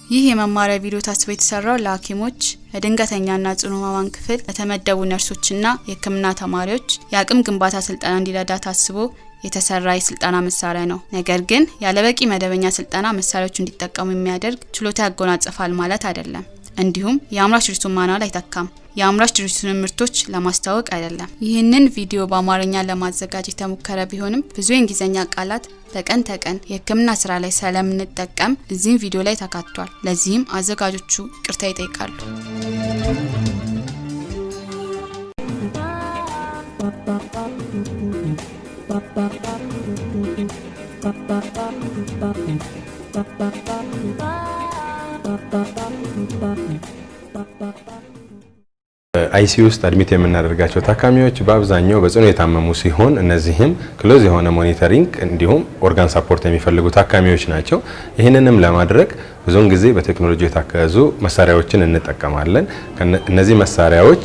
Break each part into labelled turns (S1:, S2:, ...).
S1: ይህ የመማሪያ ቪዲዮ ታስቦ የተሰራው ለሐኪሞች ለድንገተኛና ጽኑ ህሙማን ክፍል ለተመደቡ ነርሶችና የህክምና ተማሪዎች የአቅም ግንባታ ስልጠና እንዲረዳ ታስቦ የተሰራ የስልጠና መሳሪያ ነው። ነገር ግን ያለበቂ መደበኛ ስልጠና መሳሪያዎች እንዲጠቀሙ የሚያደርግ ችሎታ ያጎናጽፋል ማለት አይደለም። እንዲሁም የአምራች ድርጅቱን ማንዋል አይተካም። የአምራች ድርጅቱን ምርቶች ለማስተዋወቅ አይደለም። ይህንን ቪዲዮ በአማርኛ ለማዘጋጀት የተሞከረ ቢሆንም ብዙ የእንግሊዝኛ ቃላት በቀን ተቀን የህክምና ስራ ላይ ስለምንጠቀም እዚህ ቪዲዮ ላይ ተካቷል። ለዚህም አዘጋጆቹ ይቅርታ ይጠይቃሉ።
S2: አይሲዩ ውስጥ አድሚት የምናደርጋቸው ታካሚዎች በአብዛኛው በጽኑ የታመሙ ሲሆን እነዚህም ክሎዝ የሆነ ሞኒተሪንግ እንዲሁም ኦርጋን ሰፖርት የሚፈልጉ ታካሚዎች ናቸው። ይህንንም ለማድረግ ብዙውን ጊዜ በቴክኖሎጂ የታገዙ መሳሪያዎችን እንጠቀማለን። እነዚህ መሳሪያዎች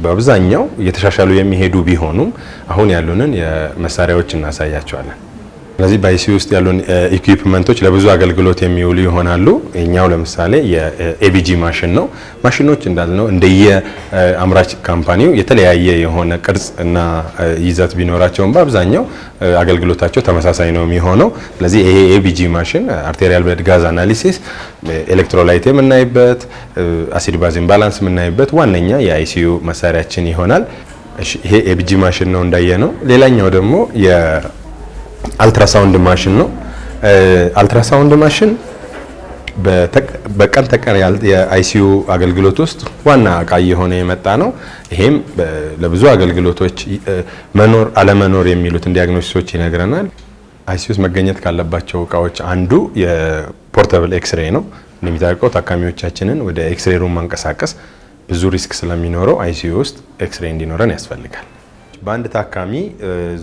S2: በአብዛኛው እየተሻሻሉ የሚሄዱ ቢሆኑም አሁን ያሉንን የመሳሪያዎች እናሳያቸዋለን። ስለዚህ በአይሲዩ ውስጥ ያሉን ኢኩዊፕመንቶች ለብዙ አገልግሎት የሚውሉ ይሆናሉ። እኛው ለምሳሌ የኤቢጂ ማሽን ነው። ማሽኖች እንዳልነው እንደየ አምራች ካምፓኒው የተለያየ የሆነ ቅርጽ እና ይዘት ቢኖራቸውም በአብዛኛው አገልግሎታቸው ተመሳሳይ ነው የሚሆነው። ስለዚህ ይሄ ኤቢጂ ማሽን አርቴሪያል ብለድ ጋዝ አናሊሲስ፣ ኤሌክትሮላይት የምናይበት፣ አሲድ ባዝ ኢምባላንስ የምናይበት ዋነኛ የአይሲዩ መሳሪያችን ይሆናል። ይሄ ኤቢጂ ማሽን ነው እንዳየነው። ሌላኛው ደግሞ አልትራሳውንድ ማሽን ነው። አልትራሳውንድ ማሽን በቀን ተቀን የአይሲዩ አገልግሎት ውስጥ ዋና እቃ የሆነ የመጣ ነው። ይሄም ለብዙ አገልግሎቶች መኖር አለመኖር የሚሉትን ዲያግኖሲሶች ይነግረናል። አይሲዩ ውስጥ መገኘት ካለባቸው እቃዎች አንዱ የፖርታብል ኤክስሬይ ነው። እንደሚታወቀው ታካሚዎቻችንን ወደ ኤክስሬይ ሩም ማንቀሳቀስ ብዙ ሪስክ ስለሚኖረው አይሲዩ ውስጥ ኤክስሬይ እንዲኖረን ያስፈልጋል። በአንድ ታካሚ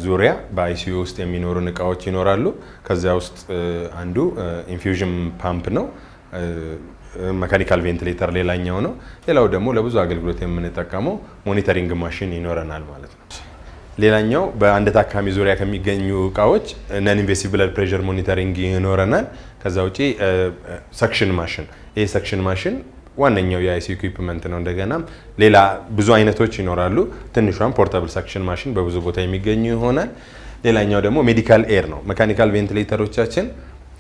S2: ዙሪያ በአይሲዩ ውስጥ የሚኖሩ እቃዎች ይኖራሉ። ከዚያ ውስጥ አንዱ ኢንፊውዥን ፓምፕ ነው። መካኒካል ቬንቲሌተር ሌላኛው ነው። ሌላው ደግሞ ለብዙ አገልግሎት የምንጠቀመው ሞኒተሪንግ ማሽን ይኖረናል ማለት ነው። ሌላኛው በአንድ ታካሚ ዙሪያ ከሚገኙ እቃዎች ነን ኢንቬሲቭ ብለድ ፕሬሸር ሞኒተሪንግ ይኖረናል። ከዛ ውጪ ሰክሽን ማሽን፣ ይሄ ሰክሽን ማሽን ዋነኛው የአይሲዩ ኢኩዊፕመንት ነው። እንደገና ሌላ ብዙ አይነቶች ይኖራሉ። ትንሿን ፖርታብል ሰክሽን ማሽን በብዙ ቦታ የሚገኙ ይሆናል። ሌላኛው ደግሞ ሜዲካል ኤር ነው። መካኒካል ቬንቲሌተሮቻችን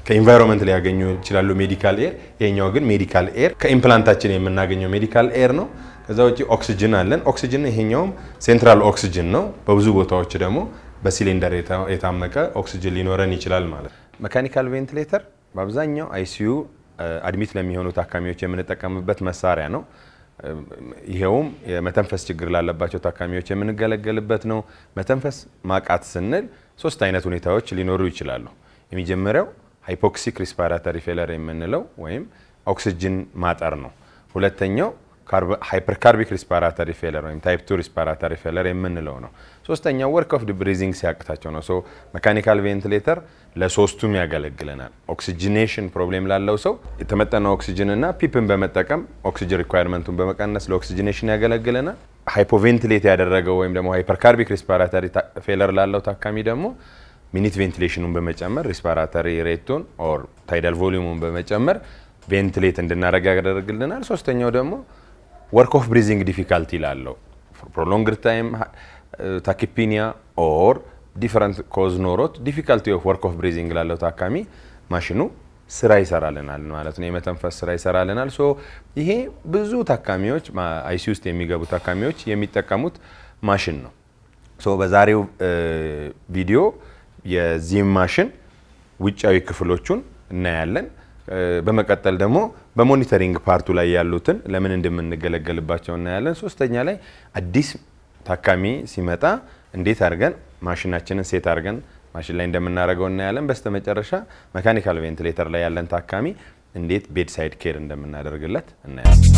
S2: ከኢንቫይሮንመንት ሊያገኙ ይችላሉ ሜዲካል ኤር። ይሄኛው ግን ሜዲካል ኤር ከኢምፕላንታችን የምናገኘው ሜዲካል ኤር ነው። ከዛ ውጪ ኦክሲጅን አለን። ኦክሲጅን ይሄኛውም ሴንትራል ኦክሲጅን ነው። በብዙ ቦታዎች ደግሞ በሲሊንደር የታመቀ ኦክሲጅን ሊኖረን ይችላል ማለት ነው። መካኒካል ቬንቲሌተር በአብዛኛው አይሲዩ አድሚት ለሚሆኑ ታካሚዎች የምንጠቀምበት መሳሪያ ነው። ይሄውም የመተንፈስ ችግር ላለባቸው ታካሚዎች የምንገለገልበት ነው። መተንፈስ ማቃት ስንል ሶስት አይነት ሁኔታዎች ሊኖሩ ይችላሉ። የመጀመሪያው ሃይፖክሲክ ሪስፓራቶሪ ፌለር የምንለው ወይም ኦክሲጅን ማጠር ነው። ሁለተኛው ሃይፐርካርቢክ ሪስፓራቶሪ ፌለር ወይም ታይፕ 2 ሪስፓራቶሪ ፌለር የምንለው ነው። ሶስተኛው ወርክ ኦፍ ብሪዚንግ ሲያቅታቸው ነው። ሶ መካኒካል ቬንቲሌተር ለሶስቱም ያገለግለናል። ኦክሲጂኔሽን ፕሮብሌም ላለው ሰው የተመጠነ ኦክሲጅን እና ፒፕን በመጠቀም ኦክሲጅን ሪኳየርመንቱን በመቀነስ ለኦክሲጂኔሽን ያገለግለናል። ሃይፖቬንቲሌት ያደረገው ወይም ደግሞ ሃይፐርካርቢክ ሪስፓራቶሪ ፌለር ላለው ታካሚ ደግሞ ሚኒት ቬንቲሌሽኑን በመጨመር ሪስፓራቶሪ ሬቱን ኦር ታይዳል ቮሊዩሙን በመጨመር ቬንቲሌት እንድናረጋ ያደርግልናል። ሶስተኛው ደግሞ ወርክ ኦፍ ብሪዚንግ ዲፊካልቲ ላለው ፕሮሎንግድ ታይም ታኪፒኒያ ኦር ዲፈረንት ኮዝ ኖሮት ዲፊካልቲ ኦፍ ወርክ ኦፍ ብሪዚንግ ላለው ታካሚ ማሽኑ ስራ ይሰራልናል ማለት ነው። የመተንፈስ ስራ ይሰራልናል። ሶ ይሄ ብዙ ታካሚዎች አይሲዩ ውስጥ የሚገቡ ታካሚዎች የሚጠቀሙት ማሽን ነው። ሶ በዛሬው ቪዲዮ የዚህ ማሽን ውጫዊ ክፍሎቹን እናያለን። በመቀጠል ደግሞ በሞኒተሪንግ ፓርቱ ላይ ያሉትን ለምን እንደምንገለገልባቸው እናያለን። ሶስተኛ ላይ አዲስ ታካሚ ሲመጣ እንዴት አድርገን ማሽናችንን ሴት አድርገን ማሽን ላይ እንደምናደርገው እናያለን። በስተመጨረሻ መካኒካል ቬንቲሌተር ላይ ያለን ታካሚ እንዴት ቤድ ሳይድ ኬር እንደምናደርግለት እናያለን።